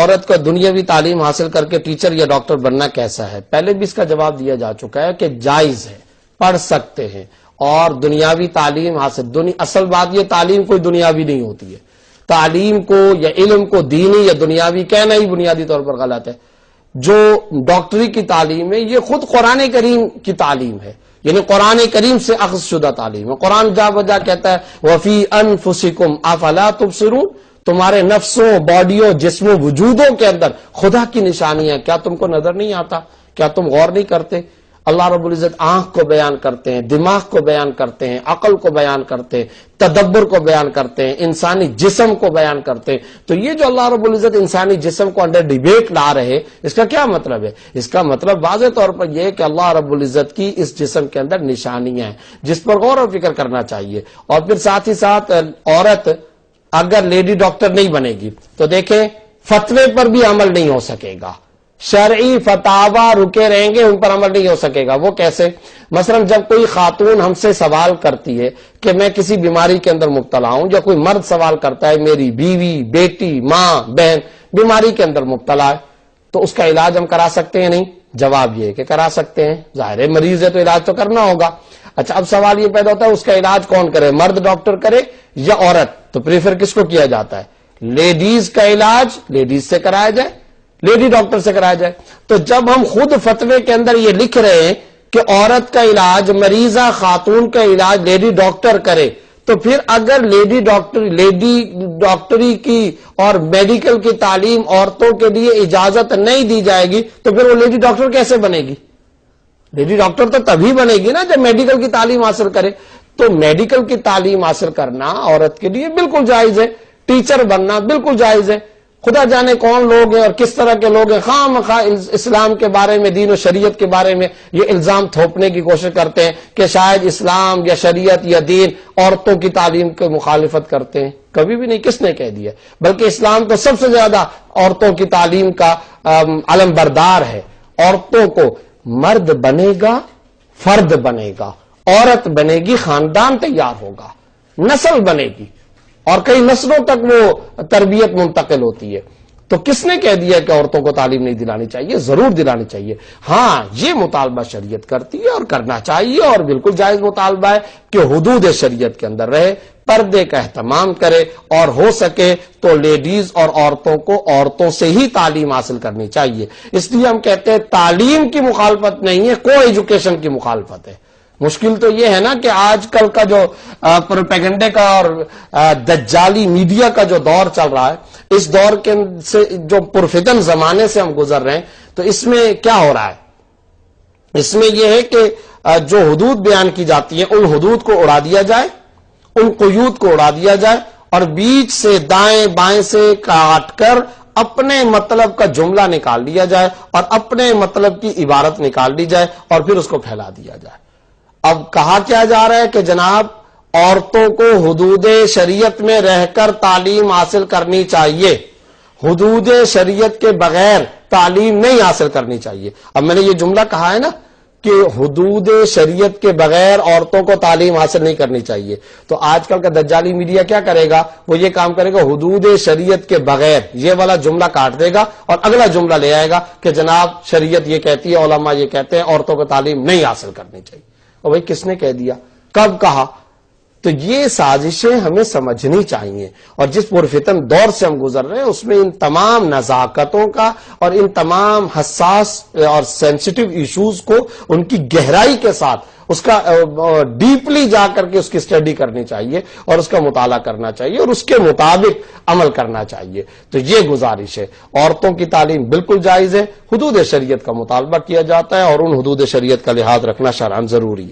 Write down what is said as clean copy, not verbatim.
عورت کو دنیاوی تعلیم حاصل کر کے ٹیچر یا ڈاکٹر بننا کیسا ہے؟ پہلے بھی اس کا جواب دیا جا چکا ہے کہ جائز ہے، پڑھ سکتے ہیں، اور دنیاوی تعلیم حاصل اصل بات یہ تعلیم کوئی دنیاوی نہیں ہوتی ہے، تعلیم کو یا علم کو دینی یا دنیاوی کہنا ہی بنیادی طور پر غلط ہے۔ جو ڈاکٹری کی تعلیم ہے یہ خود قرآن کریم کی تعلیم ہے، یعنی قرآن کریم سے اخذ شدہ تعلیم ہے۔ قرآن جا بجا کہتا ہے وَفِي أَنفُسِكُمْ أَفَلَا تُبْصِرُونَ، تمہارے نفسوں، باڈیوں، جسموں، وجودوں کے اندر خدا کی نشانیاں کیا تم کو نظر نہیں آتا؟ کیا تم غور نہیں کرتے؟ اللہ رب العزت آنکھ کو بیان کرتے ہیں، دماغ کو بیان کرتے ہیں، عقل کو بیان کرتے ہیں، تدبر کو بیان کرتے ہیں، انسانی جسم کو بیان کرتے ہیں۔ تو یہ جو اللہ رب العزت انسانی جسم کو انڈر ڈیبیٹ لا رہے، اس کا کیا مطلب ہے؟ اس کا مطلب واضح طور پر یہ ہے کہ اللہ رب العزت کی اس جسم کے اندر نشانیاں ہیں جس پر غور و فکر کرنا چاہیے۔ اور پھر ساتھ ہی ساتھ عورت اگر لیڈی ڈاکٹر نہیں بنے گی تو دیکھیں فتوے پر بھی عمل نہیں ہو سکے گا، شرعی فتاوا رکے رہیں گے، ان پر عمل نہیں ہو سکے گا۔ وہ کیسے؟ مثلا جب کوئی خاتون ہم سے سوال کرتی ہے کہ میں کسی بیماری کے اندر مبتلا ہوں، یا کوئی مرد سوال کرتا ہے میری بیوی، بیٹی، ماں، بہن بیماری کے اندر مبتلا ہے، تو اس کا علاج ہم کرا سکتے ہیں نہیں؟ جواب یہ ہے کہ کرا سکتے ہیں، ظاہر ہے مریض ہے تو علاج تو کرنا ہوگا۔ اچھا اب سوال یہ پیدا ہوتا ہے اس کا علاج کون کرے، مرد ڈاکٹر کرے یا عورت؟ تو پریفر کس کو کیا جاتا ہے؟ لیڈیز کا علاج لیڈیز سے کرایا جائے، لیڈی ڈاکٹر سے کرایا جائے۔ تو جب ہم خود فتوے کے اندر یہ لکھ رہے ہیں کہ عورت کا علاج، مریضہ خاتون کا علاج لیڈی ڈاکٹر کرے، تو پھر اگر لیڈی ڈاکٹری کی اور میڈیکل کی تعلیم عورتوں کے لیے اجازت نہیں دی جائے گی تو پھر وہ لیڈی ڈاکٹر کیسے بنے گی؟ لیڈی ڈاکٹر تو تبھی بنے گی نا جب میڈیکل کی تعلیم حاصل کرے۔ تو میڈیکل کی تعلیم حاصل کرنا عورت کے لیے بالکل جائز ہے، ٹیچر بننا بالکل جائز ہے۔ خدا جانے کون لوگ ہیں اور کس طرح کے لوگ ہیں خواہ مخواہ اسلام کے بارے میں، دین و شریعت کے بارے میں یہ الزام تھوپنے کی کوشش کرتے ہیں کہ شاید اسلام یا شریعت یا دین عورتوں کی تعلیم کی مخالفت کرتے ہیں۔ کبھی بھی نہیں، کس نے کہہ دیا؟ بلکہ اسلام تو سب سے زیادہ عورتوں کی تعلیم کا علم بردار ہے۔ عورتوں کو مرد بنے گا فرد بنے گا، عورت بنے گی خاندان تیار ہوگا، نسل بنے گی، اور کئی نسلوں تک وہ تربیت منتقل ہوتی ہے۔ تو کس نے کہہ دیا کہ عورتوں کو تعلیم نہیں دلانی چاہیے؟ ضرور دلانی چاہیے۔ ہاں یہ مطالبہ شریعت کرتی ہے اور کرنا چاہیے، اور بالکل جائز مطالبہ ہے کہ حدود شریعت کے اندر رہے، پردے کا اہتمام کرے، اور ہو سکے تو لیڈیز اور عورتوں کو عورتوں سے ہی تعلیم حاصل کرنی چاہیے۔ اس لیے ہم کہتے ہیں تعلیم کی مخالفت نہیں ہے، کو ایجوکیشن کی مخالفت ہے۔ مشکل تو یہ ہے نا کہ آج کل کا جو پروپیگنڈے کا اور دجالی میڈیا کا جو دور چل رہا ہے، اس دور کے سے جو پرفتن زمانے سے ہم گزر رہے ہیں، تو اس میں کیا ہو رہا ہے؟ اس میں یہ ہے کہ جو حدود بیان کی جاتی ہیں ان حدود کو اڑا دیا جائے، ان قیود کو اڑا دیا جائے، اور بیچ سے دائیں بائیں سے کاٹ کر اپنے مطلب کا جملہ نکال لیا جائے، اور اپنے مطلب کی عبارت نکال لی جائے، اور پھر اس کو پھیلا دیا جائے۔ اب کہا کیا جا رہا ہے کہ جناب عورتوں کو حدود شریعت میں رہ کر تعلیم حاصل کرنی چاہیے، حدود شریعت کے بغیر تعلیم نہیں حاصل کرنی چاہیے۔ اب میں نے یہ جملہ کہا ہے نا کہ حدود شریعت کے بغیر عورتوں کو تعلیم حاصل نہیں کرنی چاہیے، تو آج کل کا دجالی میڈیا کیا کرے گا؟ وہ یہ کام کرے گا، حدود شریعت کے بغیر یہ والا جملہ کاٹ دے گا اور اگلا جملہ لے آئے گا کہ جناب شریعت یہ کہتی ہے، علماء یہ کہتے ہیں عورتوں کو تعلیم نہیں حاصل کرنی چاہیے۔ اور بھائی کس نے کہہ دیا؟ کب کہا؟ تو یہ سازشیں ہمیں سمجھنی چاہیے، اور جس پرفتن دور سے ہم گزر رہے ہیں اس میں ان تمام نزاکتوں کا اور ان تمام حساس اور سینسٹیو ایشوز کو ان کی گہرائی کے ساتھ اس کا ڈیپلی جا کر کے اس کی اسٹڈی کرنی چاہیے، اور اس کا مطالعہ کرنا چاہیے، اور اس کے مطابق عمل کرنا چاہیے۔ تو یہ گزارش ہے، عورتوں کی تعلیم بالکل جائز ہے، حدود شریعت کا مطالبہ کیا جاتا ہے، اور ان حدود شریعت کا لحاظ رکھنا شرعاً ضروری ہے۔